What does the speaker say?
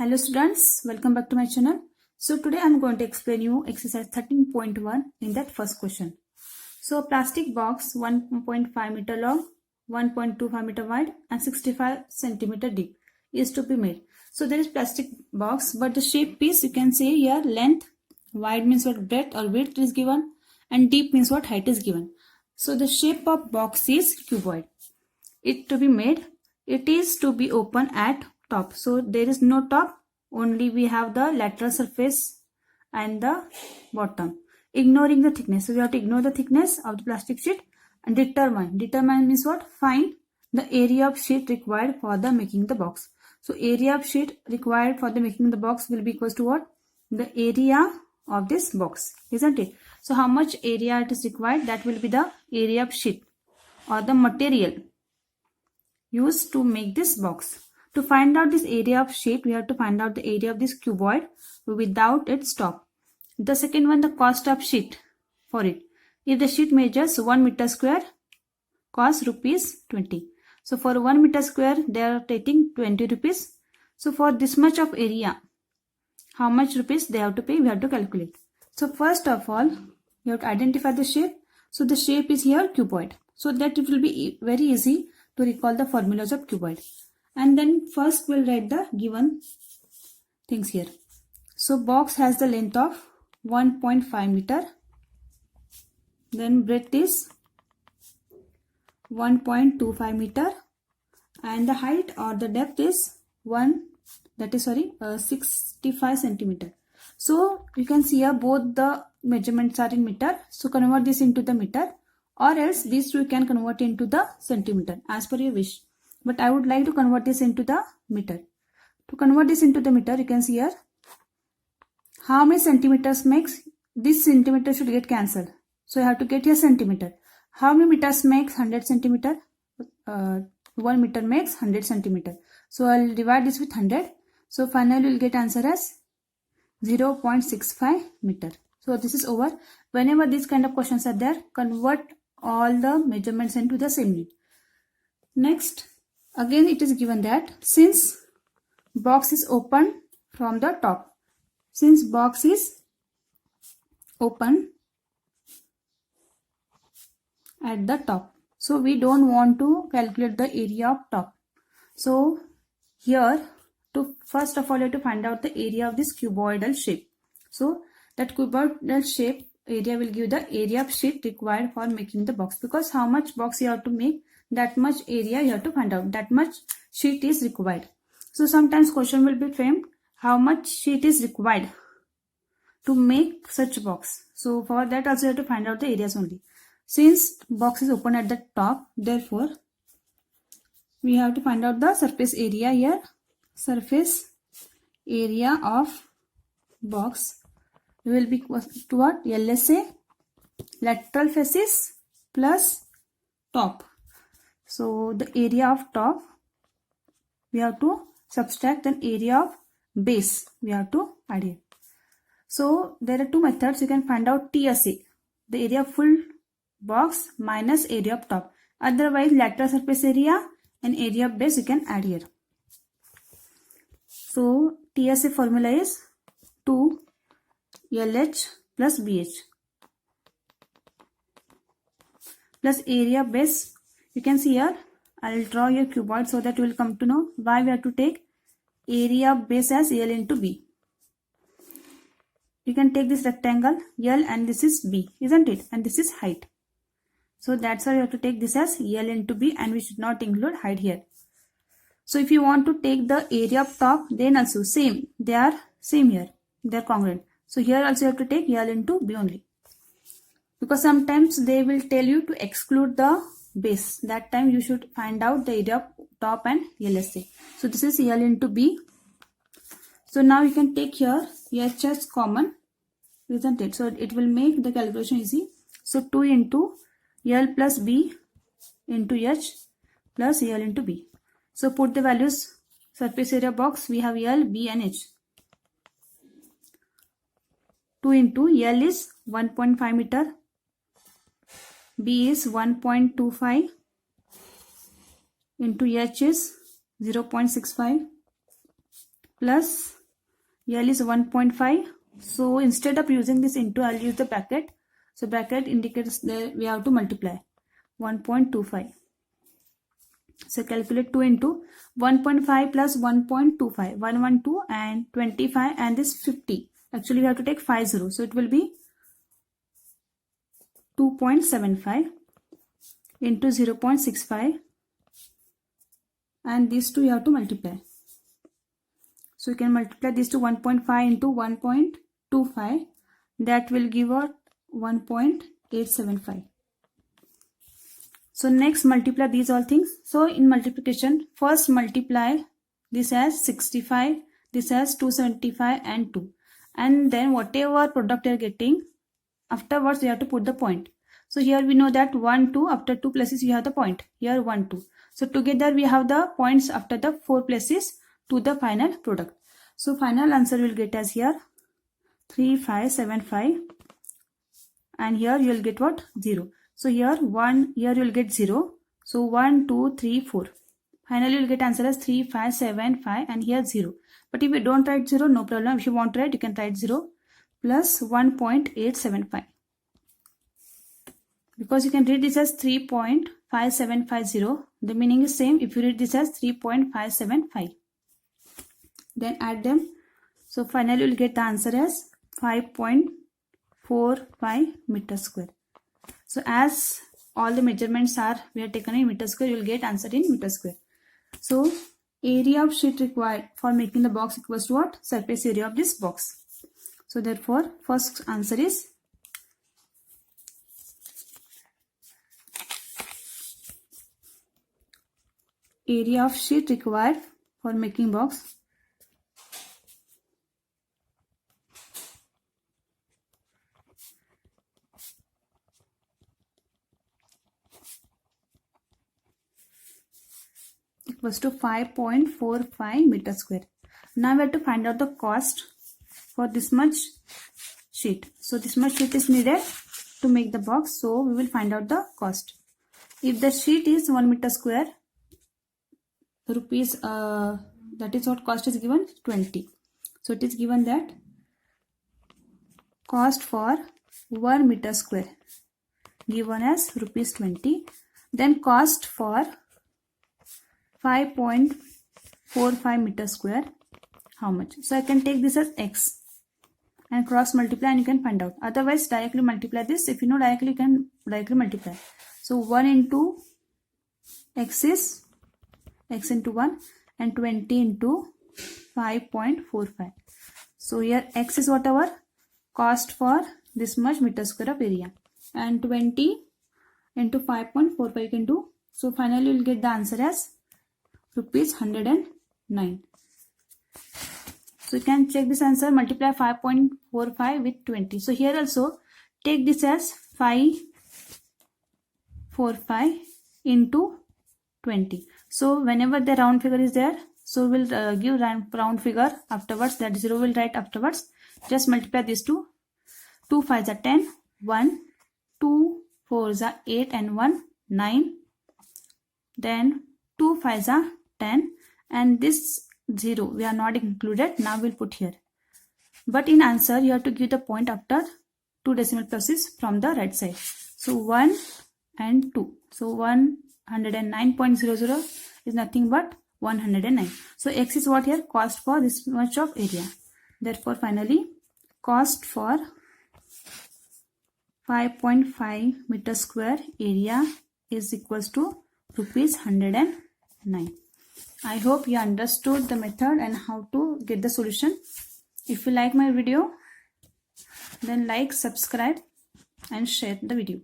Hello students, welcome back to my channel. So today I am going to explain you exercise 13.1 in that first question. So a plastic box 1.5 meter long, 1.25 meter wide and 65 centimeter deep is to be made. So there is plastic box, but the shape piece you can say here length, wide means what breadth or width is given and deep means what height is given. So the shape of box is cuboid. It to be made, it is to be open at top. So there is no top, only we have the lateral surface and the bottom. Ignoring the thickness. So we have to ignore the thickness of the plastic sheet and determine. Determine means what? Find the area of sheet required for the making the box. So area of sheet required for the making the box will be equals to what? The area of this box, isn't it? So how much area it is required? That will be the area of sheet or the material used to make this box. To find out this area of sheet, we have to find out the area of this cuboid without its top. The second one, the cost of sheet for it. If the sheet measures 1 meter square, cost rupees 20. So for 1 meter square, they are taking 20 rupees. So for this much of area, how much rupees they have to pay, we have to calculate. So first of all, you have to identify the shape. So the shape is here cuboid. So that it will be very easy to recall the formulas of cuboid. And then first we'll write the given things here. So box has the length of 1.5 meter. Then breadth is 1.25 meter. And the height or the depth is 65 centimeter. So you can see here both the measurements are in meter. So convert this into the meter. Or else these two can convert into the centimeter as per your wish. But I would like to convert this into the meter. To convert this into the meter, you can see here how many centimeters makes this centimeter should get cancelled. So you have to get here centimeter. How many meters makes 100 centimeter? 1 meter makes 100 centimeter. So I'll divide this with 100. So finally we'll get answer as 0.65 meter. So this is over. Whenever these kind of questions are there, convert all the measurements into the same unit. Next, again it is given that since box is open from the top, since box is open at the top, so we don't want to calculate the area of top. So here, to first of all you have to find out the area of this cuboidal shape. So that cuboidal shape area will give the area of sheet required for making the box, because how much box you have to make, that much area you have to find out, that much sheet is required. So sometimes question will be framed, how much sheet is required to make such box. So for that also you have to find out the areas only. Since box is open at the top, therefore we have to find out the surface area here. Surface area of box will be equal to what? LSA, lateral faces plus top. So the area of top, we have to subtract an area of base. We have to add here. So there are two methods. You can find out TSA, the area of full box minus area of top. Otherwise lateral surface area and area of base you can add here. So TSA formula is 2 LH plus BH plus area base. You can see here, I'll draw your cuboid so that you will come to know why we have to take area of base as L into B. You can take this rectangle L and this is B, isn't it? And this is height. So that's why you have to take this as L into B, and we should not include height here. So if you want to take the area of top, then also same. They are same here. They are congruent. So here also you have to take L into B only. Because sometimes they will tell you to exclude the base. That time you should find out the area of top and LSA. So this is L into B. So now you can take here H as common, isn't it? So it will make the calculation easy. So 2 into L plus B into H plus L into B. So put the values. Surface area box, we have L, B and H. 2 into L is 1.5 meter. B is 1.25 into H is 0.65 plus L is 1.5. So instead of using this into, I'll use the bracket. So bracket indicates that we have to multiply 1.25. So calculate 2 into 1.5 plus 1.25, 112 and 25 and this 50. Actually we have to take 5 zeros. So it will be 2.75 into 0.65 and these two you have to multiply. So you can multiply these to 1.5 into 1.25. That will give out 1.875. So next multiply these all things. So in multiplication, first multiply this as 65, this as 275 and 2. And then whatever product you are getting, afterwards you have to put the point. So here we know that 1, 2, after 2 places you have the point. Here 1, 2. So together we have the points after the 4 places to the final product. So final answer will get as here 3575 and here you will get what? 0. So here 1, here you will get 0. So 1, 2, 3, 4. Finally you will get answer as 3575 and here 0. But if you don't write 0, no problem. If you want to write, you can write 0 plus 1.875. Because you can read this as 3.5750. The meaning is same if you read this as 3.575. Then add them. So finally you will get the answer as 5.45 meter square. So as all the measurements are we are taken in meter square, you will get answer in meter square. So area of sheet required for making the box equals to what? Surface area of this box. So therefore first answer is area of sheet required for making box equals to 5.45 meter square. Now we have to find out the cost for this much sheet. So this much sheet is needed to make the box. So we will find out the cost. If the sheet is 1 meter square, rupees, that is what cost is given, 20. So it is given that cost for 1 meter square given as rupees 20. Then cost for 5.45 meter square, how much? So I can take this as x and cross multiply and you can find out. Otherwise directly multiply this. If you know directly, you can directly multiply. So 1 into x is x into 1 and 20 into 5.45. So here x is whatever cost for this much meter square of area and 20 into 5.45 you can do. So finally you will get the answer as rupees 109. So you can check this answer, multiply 5.45 with 20. So here also take this as 545 into 20. So whenever the round figure is there, so we'll give round figure afterwards, that 0 will write afterwards. Just multiply these two. 2 5s are 10, 1, 2 4s are 8 and 1, 9. Then 2 5s are 10 and this 0 we are not included. Now we'll put here. But in answer you have to give the point after 2 decimal places from the right side. So 1 and 2. So 109.00 is nothing but 109. So x is what here? Cost for this much of area. Therefore finally cost for 5.5 meter square area is equals to rupees 109. I hope you understood the method and how to get the solution. If you like my video, then like, subscribe and share the video.